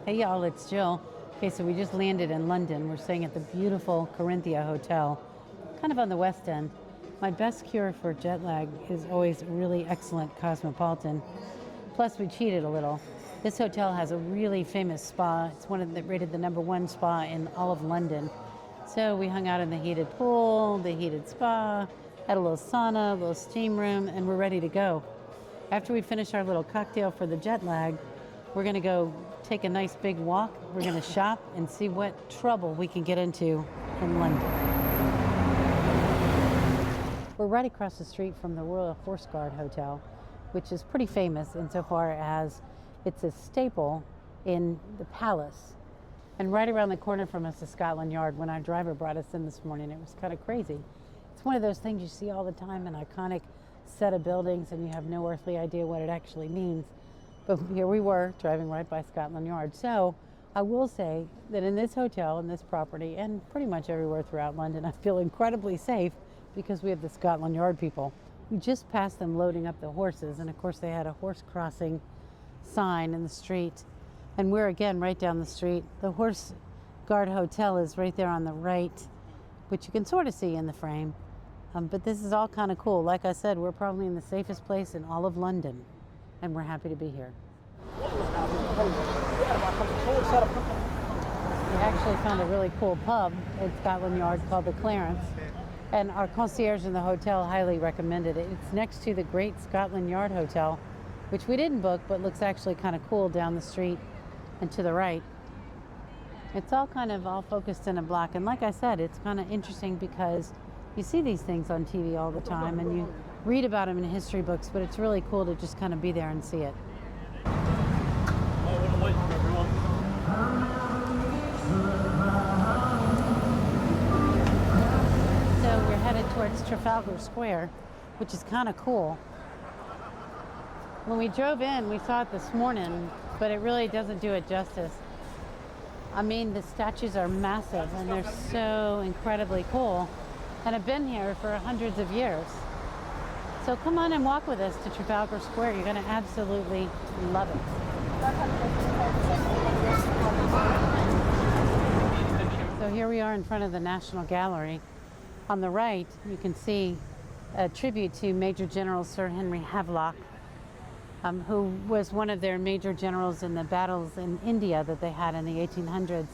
Hey y'all, it's Jill. Okay, so we just landed in London. We're staying at the beautiful Corinthia Hotel, kind of on the West End. My best cure for jet lag is always a really excellent cosmopolitan. Plus, we cheated a little. This hotel has a really famous spa. It's rated the #1 spa in all of London. So we hung out in the heated pool, the heated spa, had a little sauna, a little steam room, and we're ready to go. After we finish our little cocktail for the jet lag, we're going to go take a nice big walk. We're going to shop and see what trouble we can get into in London. We're right across the street from the Royal Horse Guard Hotel, which is pretty famous insofar as it's a staple in the palace. And right around the corner from us is Scotland Yard. When our driver brought us in this morning, it was kind of crazy. It's one of those things you see all the time, an iconic set of buildings, and you have no earthly idea what it actually means. But here we were, driving right by Scotland Yard. So I will say that in this hotel, in this property, and pretty much everywhere throughout London, I feel incredibly safe because we have the Scotland Yard people. We just passed them loading up the horses, and of course they had a horse crossing sign in the street. And we're again right down the street. The Horse Guard Hotel is right there on the right, which you can sort of see in the frame. But this is all kind of cool. Like I said, we're probably in the safest place in all of London, and we're happy to be here. We actually found a really cool pub at Scotland Yard called the Clarence, and our concierge in the hotel highly recommended it. It's next to the Great Scotland Yard Hotel, which we didn't book, but looks actually kind of cool down the street and to the right. It's all kind of all focused in a block, and like I said, it's kind of interesting because you see these things on TV all the time and you read about them in history books, but it's really cool to just kind of be there and see it. So we're headed towards Trafalgar Square, which is kind of cool. When we drove in, we saw it this morning, but it really doesn't do it justice. I mean, the statues are massive and they're so incredibly cool and have been here for hundreds of years. So come on and walk with us to Trafalgar Square. You're going to absolutely love it. So here we are in front of the National Gallery. On the right, you can see a tribute to Major General Sir Henry Havelock, who was one of their major generals in the battles in India that they had in the 1800s.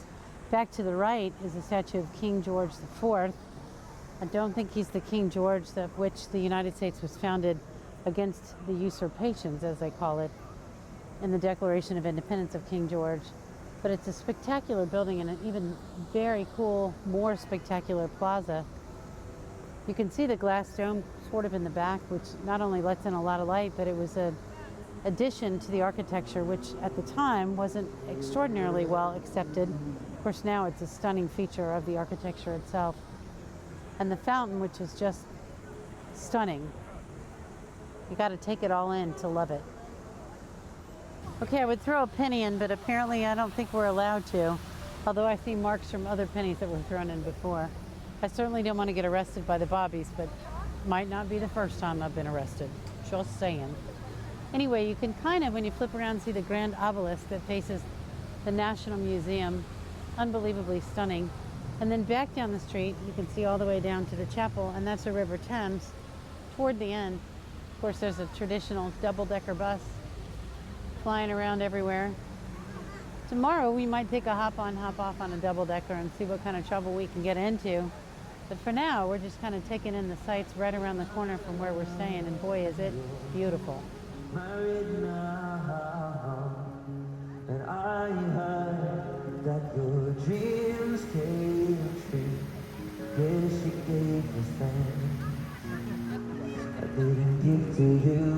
Back to the right is a statue of King George IV. I don't think he's the King George of which the United States was founded against the usurpations, as they call it, in the Declaration of Independence of King George. But it's a spectacular building and an even very cool, more spectacular plaza. You can see the glass dome sort of in the back, which not only lets in a lot of light, but it was an addition to the architecture, which at the time wasn't extraordinarily well accepted. Of course, now it's a stunning feature of the architecture itself. And the fountain, which is just stunning. You got to take it all in to love it. Okay, I would throw a penny in, but apparently I don't think we're allowed to. Although I see marks from other pennies that were thrown in before. I certainly don't want to get arrested by the bobbies, but might not be the first time I've been arrested. Just saying. Anyway, you can kind of, when you flip around, see the grand obelisk that faces the National Museum. Unbelievably stunning. And then back down the street, you can see all the way down to the chapel, and that's the River Thames. Toward the end, of course, there's a traditional double-decker bus flying around everywhere. Tomorrow, we might take a hop-on, hop-off on a double-decker and see what kind of trouble we can get into. But for now, we're just kind of taking in the sights right around the corner from where we're staying, and boy, is it beautiful. Married now, and I heard that your dreams came true. Guess you gave me things I didn't give to you.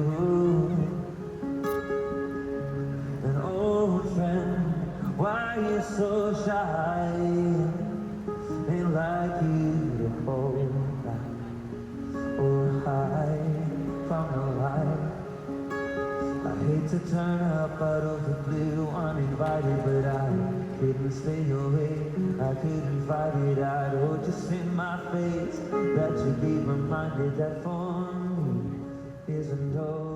An old friend, why you so shy? Ain't like you to hold back or hide from the light. I hate to turn up out of the blue uninvited, but I couldn't stay away, I couldn't fight it out. Oh, just in my face, that you be reminded that for me isn't over.